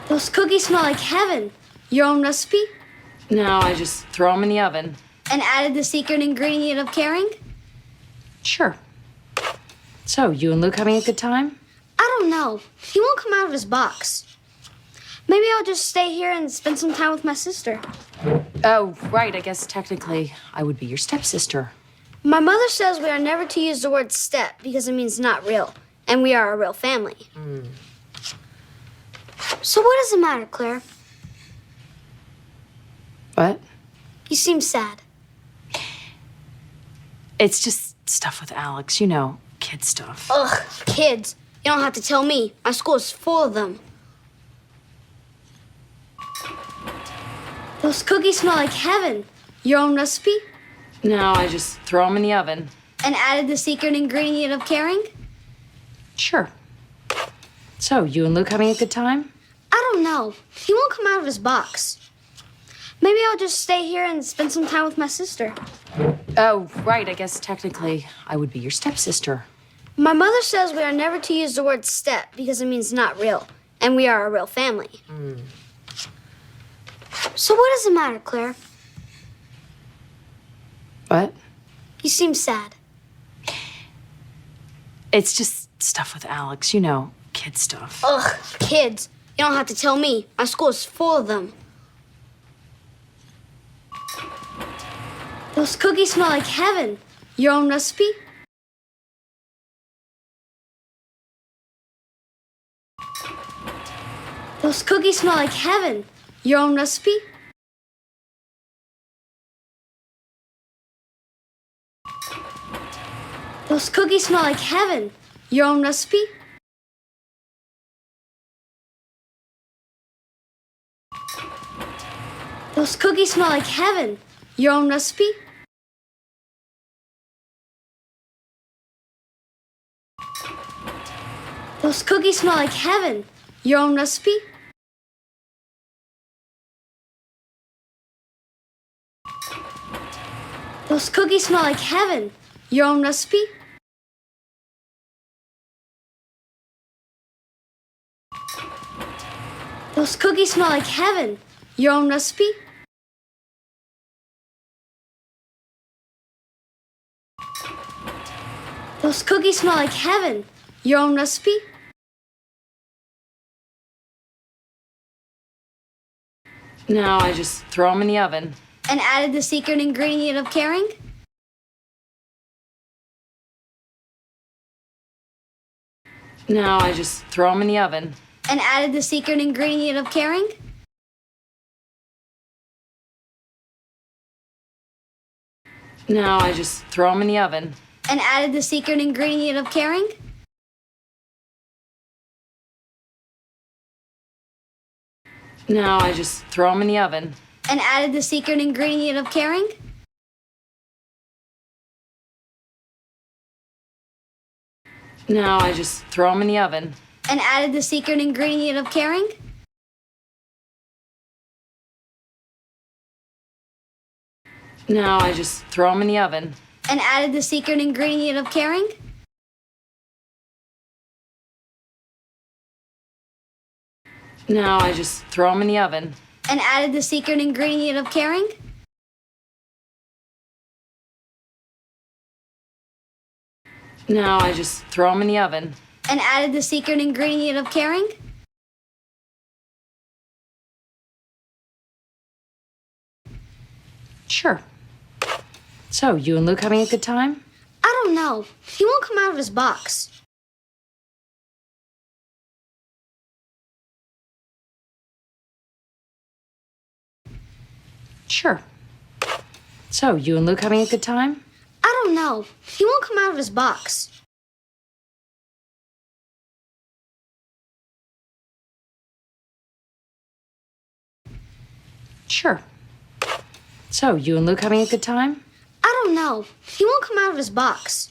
Those cookies smell like heaven. Your own recipe? No, I just throw them in the oven. And added the secret ingredient of caring? Sure. So, you and Luke having a good time? I don't know. He won't come out of his box. Maybe I'll just stay here and spend some time with my sister. Oh, right. I guess technically I would be your stepsister. My mother says we are never to use the word step because it means not real, and we are a real family. So what does it matter, Claire? What? You seem sad. It's just stuff with Alex, you know, kid stuff. Ugh, kids. You don't have to tell me. My school is full of them. Those cookies smell like heaven. Your own recipe? No, I just throw them in the oven. And added the secret ingredient of caring? Sure. So, you and Luke having a good time? I don't know. He won't come out of his box. Maybe I'll just stay here and spend some time with my sister. Oh, right. I guess technically I would be your stepsister. My mother says we are never to use the word step because it means not real, and we are a real family. So what does it matter, Claire? What? You seem sad. It's just stuff with Alex, you know, kid stuff. Ugh, kids. You don't have to tell me. My school is full of them. Those cookies smell like heaven. Your own recipe? Those cookies smell like heaven. Your own recipe? Those cookies smell like heaven. Your own recipe? Those cookies smell like heaven. Your own recipe? Those cookies smell like heaven. Your own recipe? Those cookies smell like heaven. Your own recipe? Those cookies smell like heaven. Your own recipe? Those cookies smell like heaven. Your own recipe? No, I just throw them in the oven. And added the secret ingredient of caring? No, I just throw them in the oven. And added the secret ingredient of caring? No, I just throw them in the oven. And added the secret ingredient of caring? No, I just throw them in the oven. And added the secret ingredient of caring? No, I just throw them in the oven. And added the secret ingredient of caring? No, I just throw them in the oven. And added the secret ingredient of caring? No, I just throw them in the oven. And added the secret ingredient of caring? No, I just throw them in the oven. And added the secret ingredient of caring? Sure. So, you and Luke having a good time? I don't know. He won't come out of his box. Sure. So, you and Luke having a good time? I don't know. He won't come out of his box. Sure. So, you and Luke having a good time? I don't know. He won't come out of his box.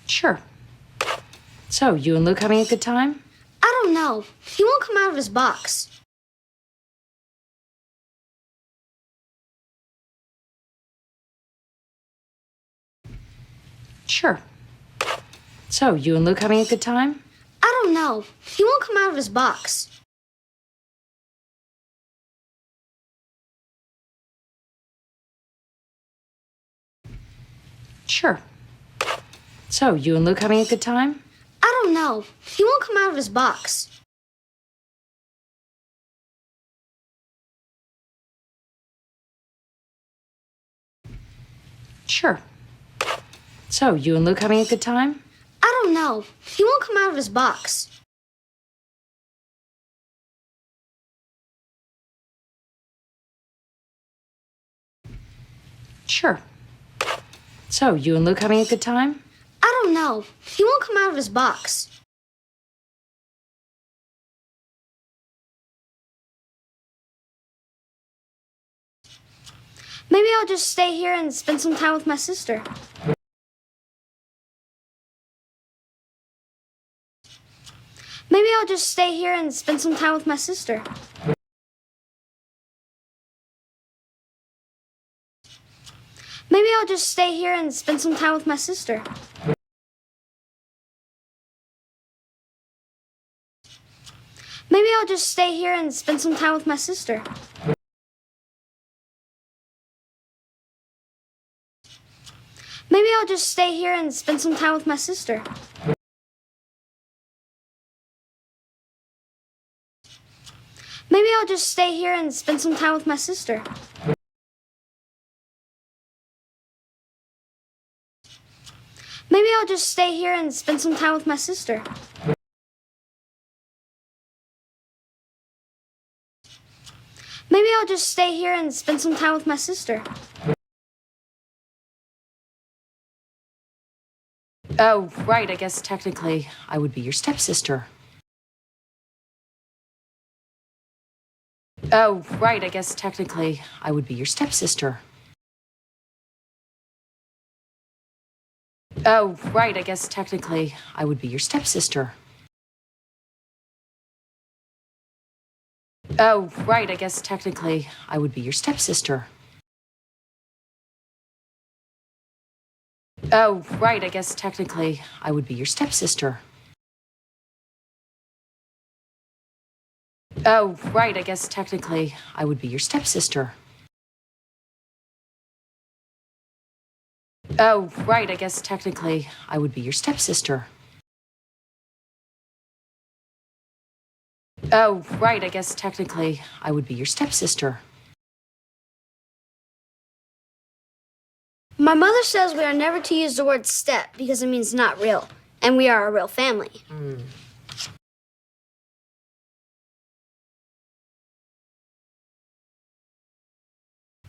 Sure. So, you and Luke having a good time? I don't know. He won't come out of his box. Sure. So, you and Luke having a good time? I don't know. He won't come out of his box. Sure. So, you and Luke having a good time? I don't know. He won't come out of his box. Sure. So, you and Luke having a good time? I don't know. He won't come out of his box. Sure. So, you and Luke having a good time? I don't know. He won't come out of his box. Maybe I'll just stay here and spend some time with my sister. Maybe I'll just stay here and spend some time with my sister. Maybe I'll just stay here and spend some time with my sister. Maybe I'll just stay here and spend some time with my sister. Maybe I'll just stay here and spend some time with my sister. Maybe I'll just stay here and spend some time with my sister. Maybe I'll just stay here and spend some time with my sister. Maybe I'll just stay here and spend some time with my sister. Oh, right, I guess technically I would be your stepsister. Oh, right, I guess technically I would be your stepsister. Oh, right, I guess technically I would be your stepsister. Oh, right, I guess technically I would be your stepsister. Oh, right, I guess technically I would be your stepsister. Oh, right, I guess technically I would be your stepsister. Oh, right, I guess technically I would be your stepsister. Oh, right, I guess technically I would be your stepsister. My mother says we are never to use the word step because it means not real, and we are a real family.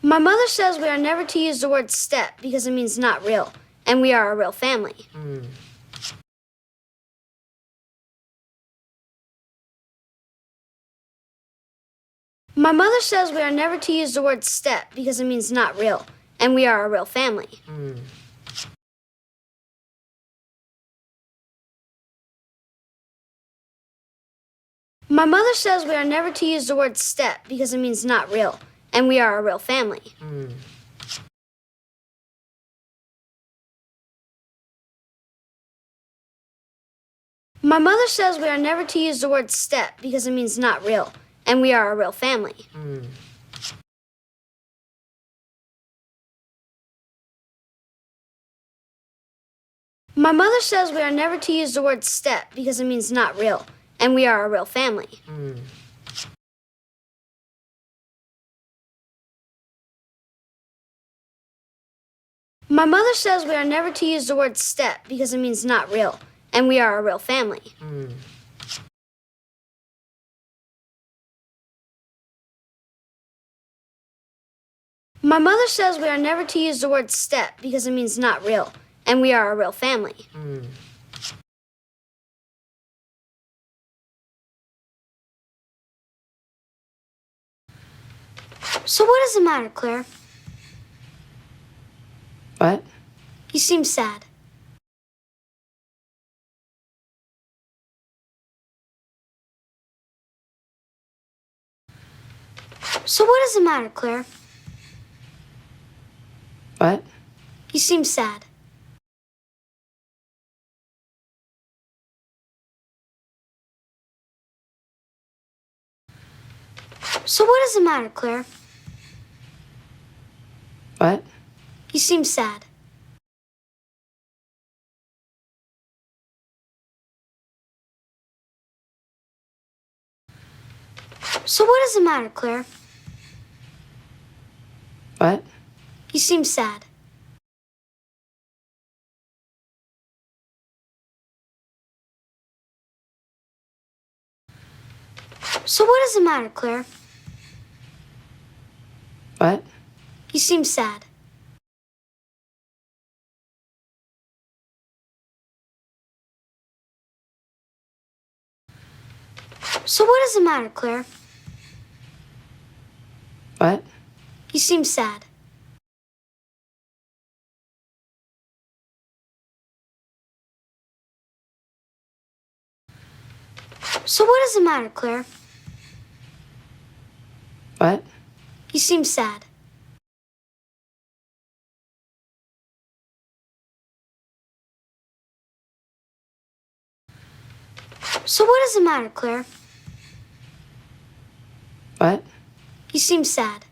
My mother says we are never to use the word step because it means not real, and we are a real family. My mother says we are never to use the word step because it means not real, and we are a real family. My mother says we are never to use the word step because it means not real, and we are a real family. My mother says we are never to use the word step because it means not real, and we are a real family. My mother says we are never to use the word step because it means not real, and we are a real family. My mother says we are never to use the word step because it means not real, and we are a real family. My mother says we are never to use the word step because it means not real, and we are a real family. So what does it matter, Claire? What? You seem sad. So what does it matter, Claire? What? You seem sad. So what does it matter, Claire? What? You seem sad. So what does it matter, Claire? What? You seem sad. So what does it matter, Claire? What? You seem sad. So what does it matter, Claire? What? You seem sad. So what does it matter, Claire? What? You seem sad. So what does it matter, Claire? What? You seem sad.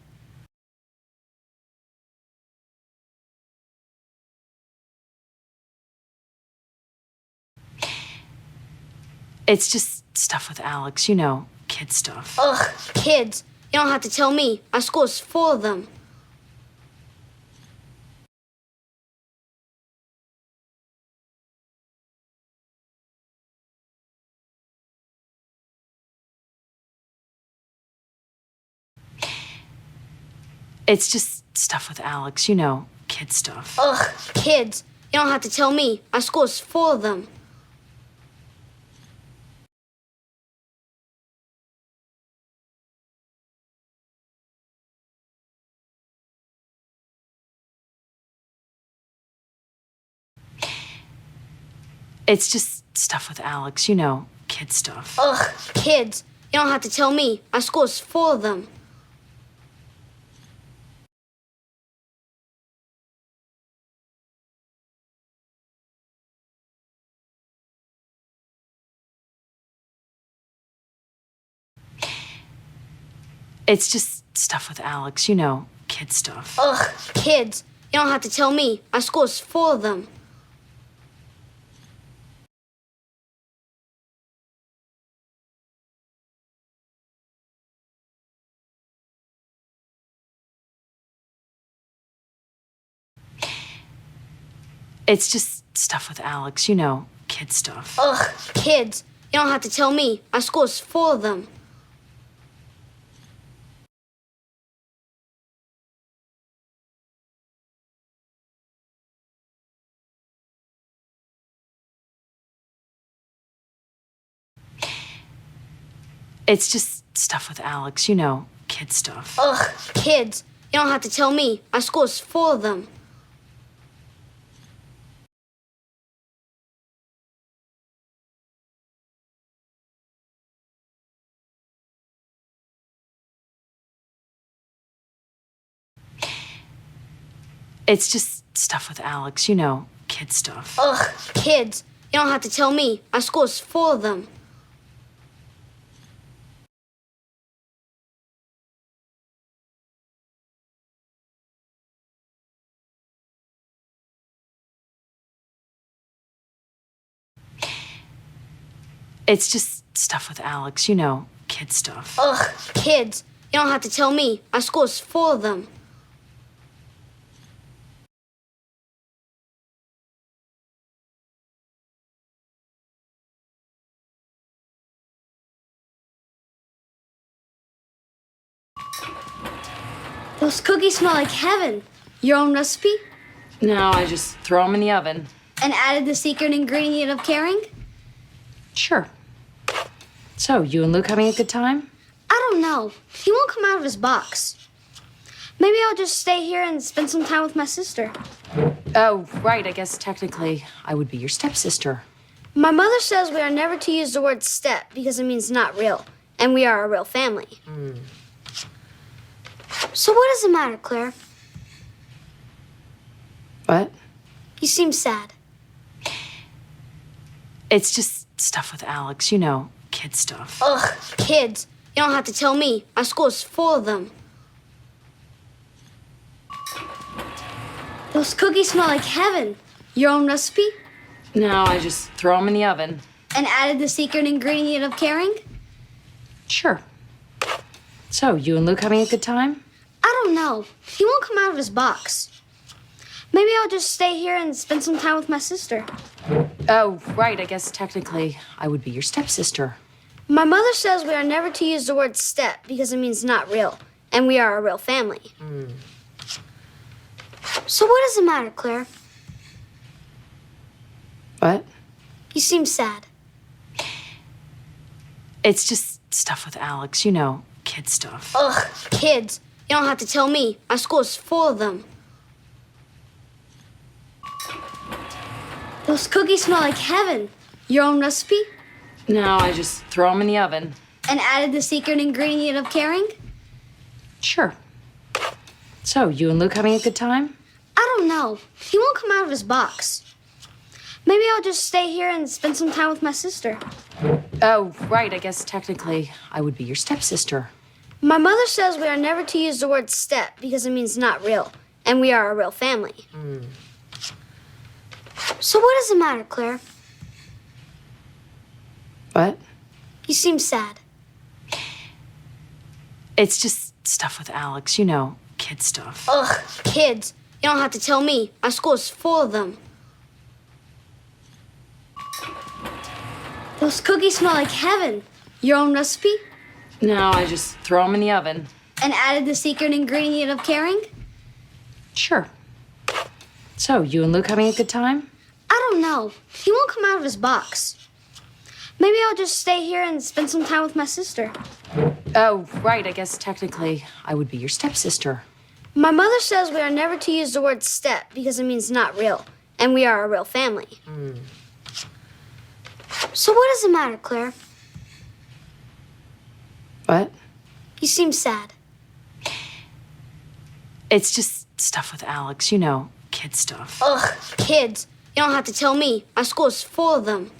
It's just stuff with Alex, you know, kid stuff. Ugh, kids. You don't have to tell me. My school is full of them. It's just stuff with Alex, you know, kid stuff. Ugh, kids. You don't have to tell me. My school is full of them. It's just stuff with Alex, you know, kid stuff. Ugh, kids. You don't have to tell me. My school is full of them. It's just stuff with Alex, you know, kid stuff. Ugh, kids. You don't have to tell me. My school is full of them. It's just stuff with Alex, you know, kid stuff. Ugh, kids. You don't have to tell me. My school is full of them. It's just stuff with Alex, you know, kid stuff. Ugh, kids. You don't have to tell me. My school is full of them. It's just stuff with Alex, you know, kid stuff. Ugh, kids. You don't have to tell me. My school is full of them. It's just stuff with Alex, you know, kid stuff. Ugh, kids. You don't have to tell me. My school is full of them. Those cookies smell like heaven. Your own recipe? No, I just throw them in the oven. And added the secret ingredient of caring? Sure. So, you and Luke having a good time? I don't know. He won't come out of his box. Maybe I'll just stay here and spend some time with my sister. Oh, right. I guess technically I would be your stepsister. My mother says we are never to use the word step because it means not real. And we are a real family. So what does it matter, Claire? What? You seem sad. It's just stuff with Alex, you know, kid stuff. Ugh, kids. You don't have to tell me. My school is full of them. Those cookies smell like heaven. Your own recipe? No, I just throw them in the oven. And added the secret ingredient of caring? Sure. So, you and Luke having a good time? I don't know. He won't come out of his box. Maybe I'll just stay here and spend some time with my sister. Oh, right. I guess technically I would be your stepsister. My mother says we are never to use the word step because it means not real, and we are a real family. So what does it matter, Claire? What? You seem sad. It's just stuff with Alex, you know, kid stuff. Ugh, kids. You don't have to tell me. My school is full of them. Those cookies smell like heaven. Your own recipe? No, I just throw them in the oven. And added the secret ingredient of caring? Sure. So, you and Luke having a good time? I don't know. He won't come out of his box. Maybe I'll just stay here and spend some time with my sister. Oh, right. I guess technically I would be your stepsister. My mother says we are never to use the word step because it means not real, and we are a real family. So what does it matter, Claire? What? You seem sad. It's just stuff with Alex, you know, kid stuff. Ugh, kids. You don't have to tell me. My school is full of them. Those cookies smell like heaven. Your own recipe? No, I just throw them in the oven. And added the secret ingredient of caring? Sure. So, you and Luke having a good time? I don't know. He won't come out of his box. Maybe I'll just stay here and spend some time with my sister. Oh, right. I guess technically I would be your stepsister. My mother says we are never to use the word step because it means not real, and we are a real family. So what does it matter, Claire? What? You seem sad. It's just stuff with Alex, you know, kid stuff. Ugh, kids. You don't have to tell me. My school is full of them.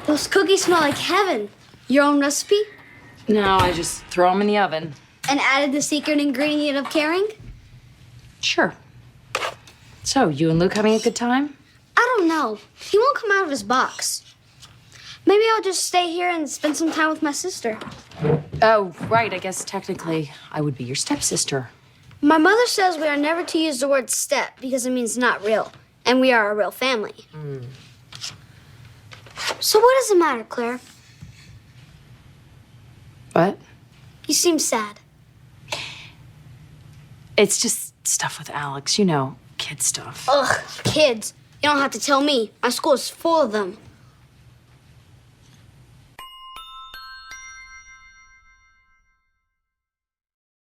Those cookies smell like heaven. Your own recipe? No, I just throw them in the oven. And added the secret ingredient of caring? Sure. So, you and Luke having a good time? I don't know. He won't come out of his box. Maybe I'll just stay here and spend some time with my sister. Oh, right. I guess technically I would be your stepsister. My mother says we are never to use the word step because it means not real, and we are a real family. So what does it matter, Claire? What? You seem sad. It's just stuff with Alex, you know, kid stuff. Ugh, kids. You don't have to tell me. My school is full of them.